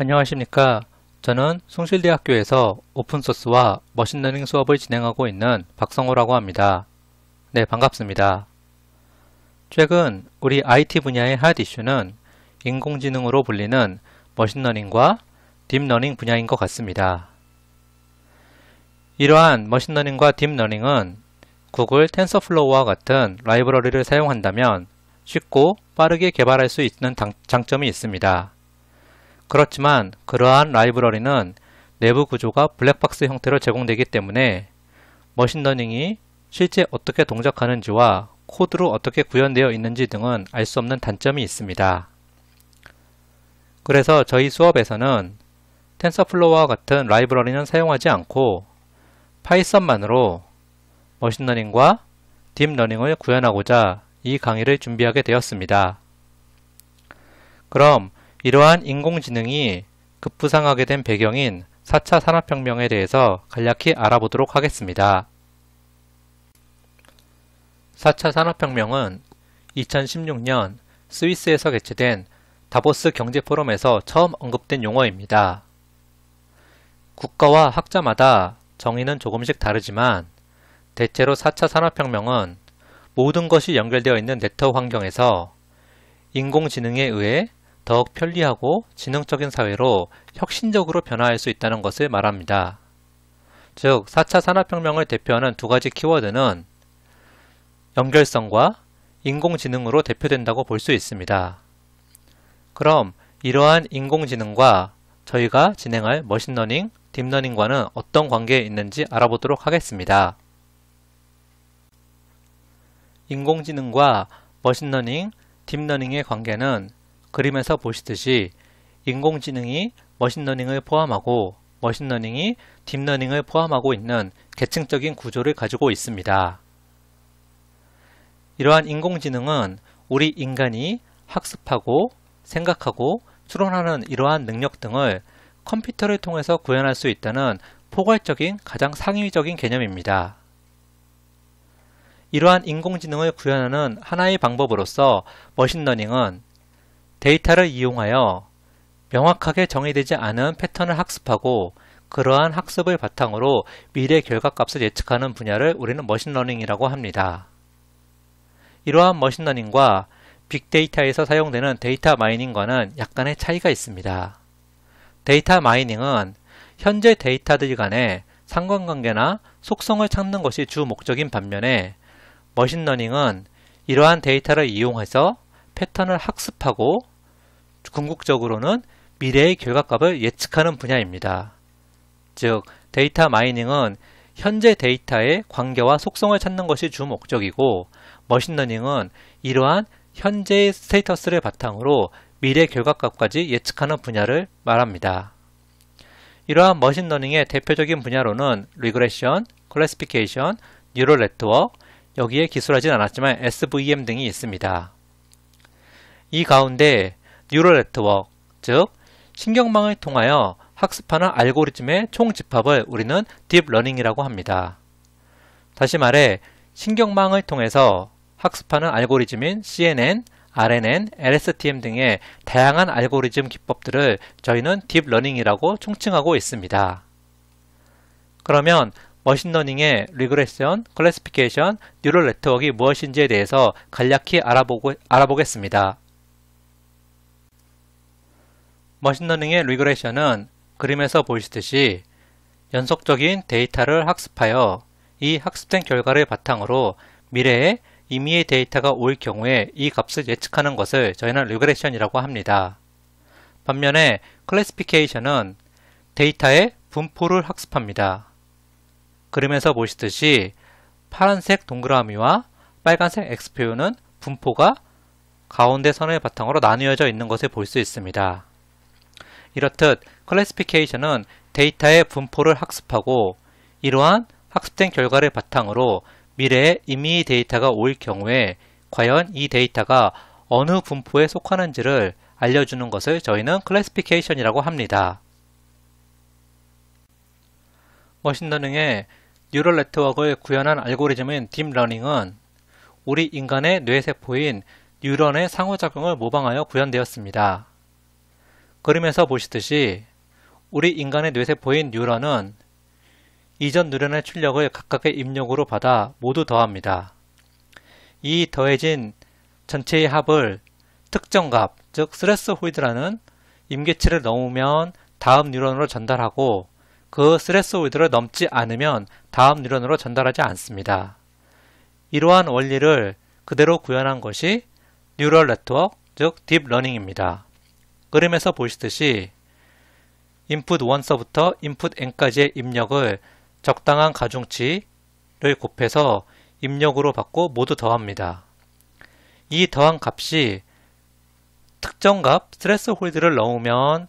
안녕하십니까. 저는 숭실대학교에서 오픈소스와 머신러닝 수업을 진행하고 있는 박성호라고 합니다. 네, 반갑습니다. 최근 우리 IT 분야의 핫 이슈는 인공지능으로 불리는 머신러닝과 딥러닝 분야인 것 같습니다. 이러한 머신러닝과 딥러닝은 구글 텐서플로우와 같은 라이브러리를 사용한다면 쉽고 빠르게 개발할 수 있는 장점이 있습니다. 그렇지만 그러한 라이브러리는 내부 구조가 블랙박스 형태로 제공되기 때문에 머신러닝이 실제 어떻게 동작하는지와 코드로 어떻게 구현되어 있는지 등은 알 수 없는 단점이 있습니다. 그래서 저희 수업에서는 텐서플로우와 같은 라이브러리는 사용하지 않고 파이썬만으로 머신러닝과 딥러닝을 구현하고자 이 강의를 준비하게 되었습니다. 그럼 이러한 인공지능이 급부상하게 된 배경인 4차 산업혁명에 대해서 간략히 알아보도록 하겠습니다. 4차 산업혁명은 2016년 스위스에서 개최된 다보스 경제포럼에서 처음 언급된 용어입니다. 국가와 학자마다 정의는 조금씩 다르지만 대체로 4차 산업혁명은 모든 것이 연결되어 있는 네트워크 환경에서 인공지능에 의해 더욱 편리하고 지능적인 사회로 혁신적으로 변화할 수 있다는 것을 말합니다. 즉, 4차 산업혁명을 대표하는 두 가지 키워드는 연결성과 인공지능으로 대표된다고 볼 수 있습니다. 그럼 이러한 인공지능과 저희가 진행할 머신러닝, 딥러닝과는 어떤 관계에 있는지 알아보도록 하겠습니다. 인공지능과 머신러닝, 딥러닝의 관계는 그림에서 보시듯이 인공지능이 머신러닝을 포함하고 머신러닝이 딥러닝을 포함하고 있는 계층적인 구조를 가지고 있습니다. 이러한 인공지능은 우리 인간이 학습하고 생각하고 추론하는 이러한 능력 등을 컴퓨터를 통해서 구현할 수 있다는 포괄적인 가장 상위적인 개념입니다. 이러한 인공지능을 구현하는 하나의 방법으로서 머신러닝은 데이터를 이용하여 명확하게 정의되지 않은 패턴을 학습하고 그러한 학습을 바탕으로 미래 결과값을 예측하는 분야를 우리는 머신러닝이라고 합니다. 이러한 머신러닝과 빅데이터에서 사용되는 데이터 마이닝과는 약간의 차이가 있습니다. 데이터 마이닝은 현재 데이터들 간의 상관관계나 속성을 찾는 것이 주 목적인 반면에 머신러닝은 이러한 데이터를 이용해서 패턴을 학습하고 궁극적으로는 미래의 결과값을 예측하는 분야입니다. 즉, 데이터 마이닝은 현재 데이터의 관계와 속성을 찾는 것이 주 목적이고 머신러닝은 이러한 현재의 스테이터스를 바탕으로 미래 결과값까지 예측하는 분야를 말합니다. 이러한 머신러닝의 대표적인 분야로는 리그레션, 클래시피케이션, 뉴럴 네트워크, 여기에 기술하진 않았지만 SVM 등이 있습니다. 이 가운데 뉴럴 네트워크, 즉 신경망을 통하여 학습하는 알고리즘의 총집합을 우리는 딥러닝이라고 합니다. 다시 말해 신경망을 통해서 학습하는 알고리즘인 CNN, RNN, LSTM 등의 다양한 알고리즘 기법들을 저희는 딥러닝이라고 총칭하고 있습니다. 그러면 머신러닝의 리그레션, 클래시피케이션, 뉴럴 네트워크가 무엇인지에 대해서 간략히 알아보겠습니다. 머신러닝의 리그레션은 그림에서 보시듯이 연속적인 데이터를 학습하여 이 학습된 결과를 바탕으로 미래에 임의의 데이터가 올 경우에 이 값을 예측하는 것을 저희는 리그레션이라고 합니다. 반면에 클래시피케이션은 데이터의 분포를 학습합니다. 그림에서 보시듯이 파란색 동그라미와 빨간색 X표는 분포가 가운데 선을 바탕으로 나누어져 있는 것을 볼 수 있습니다. 이렇듯 클래시피케이션은 데이터의 분포를 학습하고 이러한 학습된 결과를 바탕으로 미래에 임의 데이터가 올 경우에 과연 이 데이터가 어느 분포에 속하는지를 알려주는 것을 저희는 클래시피케이션이라고 합니다. 머신러닝의 뉴럴 네트워크를 구현한 알고리즘인 딥러닝은 우리 인간의 뇌세포인 뉴런의 상호작용을 모방하여 구현되었습니다. 그림에서 보시듯이 우리 인간의 뇌세포인 뉴런은 이전 뉴런의 출력을 각각의 입력으로 받아 모두 더합니다. 이 더해진 전체의 합을 특정 값, 즉 스레스홀드라는 임계치를 넘으면 다음 뉴런으로 전달하고 그 스레스홀드를 넘지 않으면 다음 뉴런으로 전달하지 않습니다. 이러한 원리를 그대로 구현한 것이 뉴럴 네트워크, 즉 딥러닝입니다. 그림에서 보시듯이 input 1서부터 input n까지의 입력을 적당한 가중치를 곱해서 입력으로 받고 모두 더합니다. 이 더한 값이 특정 값 스레스홀드를 넣으면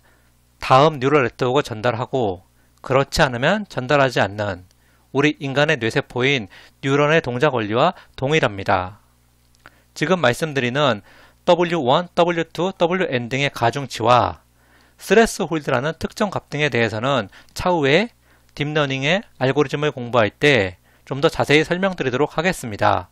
다음 뉴럴 네트워크를 전달하고 그렇지 않으면 전달하지 않는 우리 인간의 뇌세포인 뉴런의 동작 원리와 동일합니다. 지금 말씀드리는 W1, W2, WN 등의 가중치와 스레스홀드라는 특정 값 등에 대해서는 차후에 딥러닝의 알고리즘을 공부할 때 좀 더 자세히 설명드리도록 하겠습니다.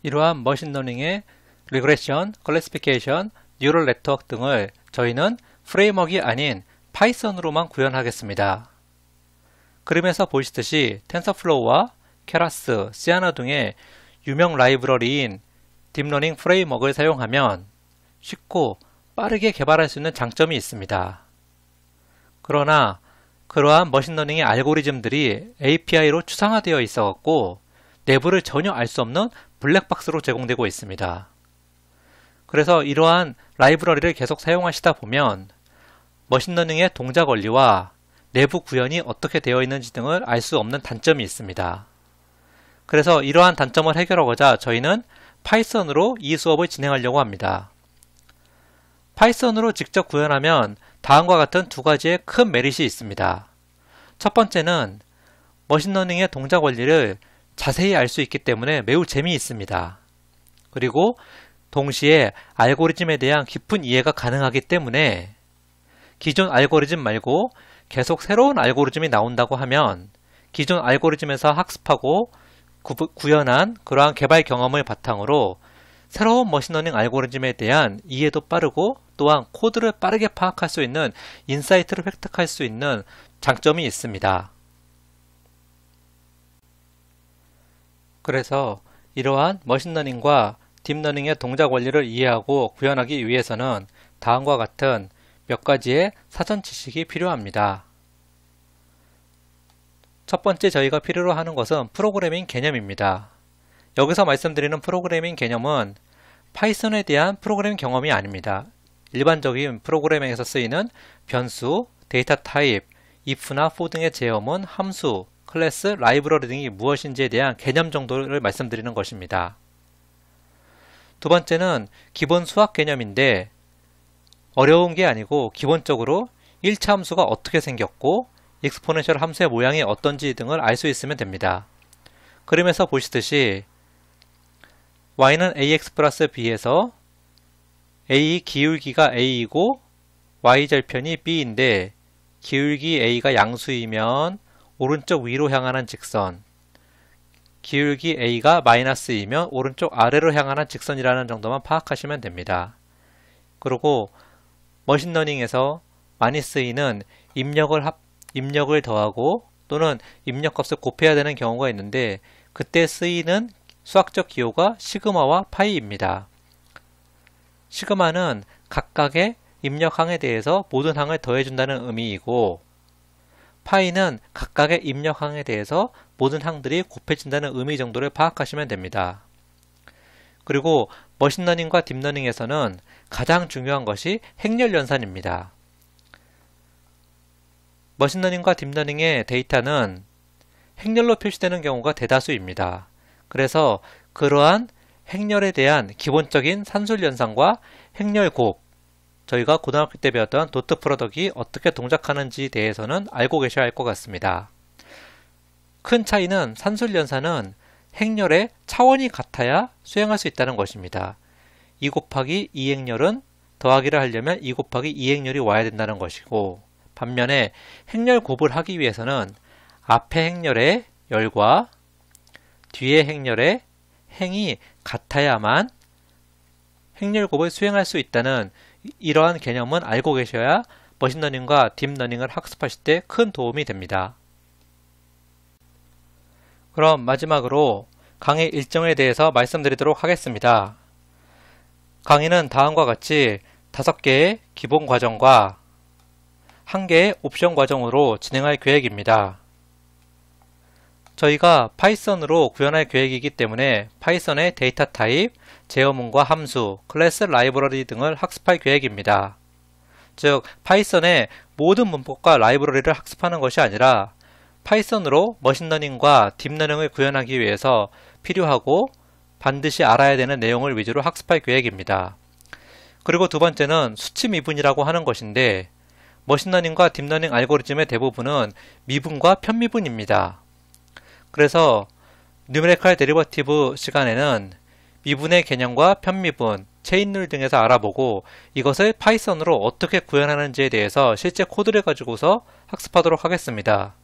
이러한 머신러닝의 리그레션, 클래시피케이션, 뉴럴 네트워크 등을 저희는 프레임워크가 아닌 파이썬으로만 구현하겠습니다. 그림에서 보시듯이 텐서플로우와 케라스, 시아나 등의 유명 라이브러리인 딥러닝 프레임워크를 사용하면 쉽고 빠르게 개발할 수 있는 장점이 있습니다. 그러나 그러한 머신러닝의 알고리즘들이 API로 추상화되어 있어갖고 내부를 전혀 알 수 없는 블랙박스로 제공되고 있습니다. 그래서 이러한 라이브러리를 계속 사용하시다 보면 머신러닝의 동작 원리와 내부 구현이 어떻게 되어 있는지 등을 알 수 없는 단점이 있습니다. 그래서 이러한 단점을 해결하고자 저희는 파이썬으로 이 수업을 진행하려고 합니다. 파이썬으로 직접 구현하면 다음과 같은 두 가지의 큰 메리트이 있습니다. 첫 번째는 머신러닝의 동작 원리를 자세히 알 수 있기 때문에 매우 재미있습니다. 그리고 동시에 알고리즘에 대한 깊은 이해가 가능하기 때문에 기존 알고리즘 말고 계속 새로운 알고리즘이 나온다고 하면 기존 알고리즘에서 학습하고 구현한 그러한 개발 경험을 바탕으로 새로운 머신러닝 알고리즘에 대한 이해도 빠르고 또한 코드를 빠르게 파악할 수 있는 인사이트를 획득할 수 있는 장점이 있습니다. 그래서 이러한 머신러닝과 딥러닝의 동작 원리를 이해하고 구현하기 위해서는 다음과 같은 몇 가지의 사전 지식이 필요합니다. 첫 번째 저희가 필요로 하는 것은 프로그래밍 개념입니다. 여기서 말씀드리는 프로그래밍 개념은 파이썬에 대한 프로그래밍 경험이 아닙니다. 일반적인 프로그래밍에서 쓰이는 변수, 데이터 타입, if나 for 등의 제어문, 함수, 클래스, 라이브러리 등이 무엇인지에 대한 개념 정도를 말씀드리는 것입니다. 두 번째는 기본 수학 개념인데 어려운 게 아니고 기본적으로 1차 함수가 어떻게 생겼고 익스포넨셜 함수의 모양이 어떤지 등을 알 수 있으면 됩니다. 그림에서 보시듯이 y는 ax 플러스 b에서 a 기울기가 a이고 y절편이 b인데 기울기 a가 양수이면 오른쪽 위로 향하는 직선, 기울기 a가 마이너스이면 오른쪽 아래로 향하는 직선이라는 정도만 파악하시면 됩니다. 그리고 머신러닝에서 많이 쓰이는 입력을 더하고 또는 입력값을 곱해야 되는 경우가 있는데 그때 쓰이는 수학적 기호가 시그마와 파이입니다. 시그마는 각각의 입력항에 대해서 모든 항을 더해준다는 의미이고 파이는 각각의 입력항에 대해서 모든 항들이 곱해진다는 의미 정도를 파악하시면 됩니다. 그리고 머신러닝과 딥러닝에서는 가장 중요한 것이 행렬연산입니다. 머신러닝과 딥러닝의 데이터는 행렬로 표시되는 경우가 대다수입니다. 그래서 그러한 행렬에 대한 기본적인 산술연산과 행렬곱, 저희가 고등학교 때 배웠던 도트 프로덕이 어떻게 동작하는지에 대해서는 알고 계셔야 할 것 같습니다. 큰 차이는 산술연산은 행렬의 차원이 같아야 수행할 수 있다는 것입니다. 2 곱하기 2행렬은 더하기를 하려면 2 곱하기 2행렬이 와야 된다는 것이고 반면에 행렬곱을 하기 위해서는 앞에 행렬의 열과 뒤에 행렬의 행이 같아야만 행렬곱을 수행할 수 있다는 이러한 개념은 알고 계셔야 머신러닝과 딥러닝을 학습하실 때 큰 도움이 됩니다. 그럼 마지막으로 강의 일정에 대해서 말씀드리도록 하겠습니다. 강의는 다음과 같이 5개의 기본 과정과 1개의 옵션 과정으로 진행할 계획입니다. 저희가 파이썬으로 구현할 계획이기 때문에 파이썬의 데이터 타입, 제어문과 함수, 클래스 라이브러리 등을 학습할 계획입니다. 즉, 파이썬의 모든 문법과 라이브러리를 학습하는 것이 아니라 파이썬으로 머신러닝과 딥러닝을 구현하기 위해서 필요하고 반드시 알아야 되는 내용을 위주로 학습할 계획입니다. 그리고 두 번째는 수치 미분이라고 하는 것인데 머신러닝과 딥러닝 알고리즘의 대부분은 미분과 편미분입니다. 그래서 뉴메리컬 데리버티브 시간에는 미분의 개념과 편미분, 체인룰 등에서 알아보고 이것을 파이썬으로 어떻게 구현하는지에 대해서 실제 코드를 가지고서 학습하도록 하겠습니다.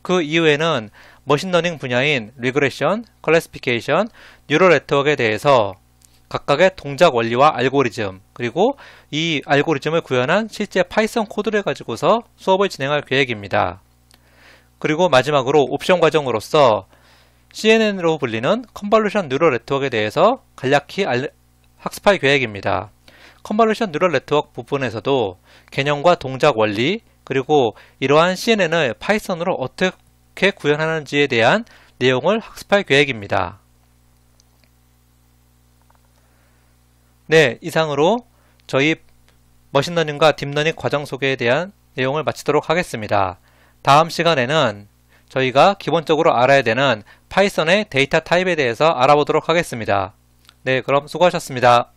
그 이후에는 머신러닝 분야인 리그레션, 클래시피케이션, 뉴럴 네트워크에 대해서 각각의 동작 원리와 알고리즘, 그리고 이 알고리즘을 구현한 실제 파이썬 코드를 가지고서 수업을 진행할 계획입니다. 그리고 마지막으로 옵션 과정으로서 CNN으로 불리는 컨볼루션 뉴럴 네트워크에 대해서 간략히 학습할 계획입니다. 컨볼루션 뉴럴 네트워크 부분에서도 개념과 동작 원리, 그리고 이러한 CNN을 파이썬으로 어떻게 구현하는지에 대한 내용을 학습할 계획입니다. 네, 이상으로 저희 머신러닝과 딥러닝 과정 소개에 대한 내용을 마치도록 하겠습니다. 다음 시간에는 저희가 기본적으로 알아야 되는 파이썬의 데이터 타입에 대해서 알아보도록 하겠습니다. 네, 그럼 수고하셨습니다.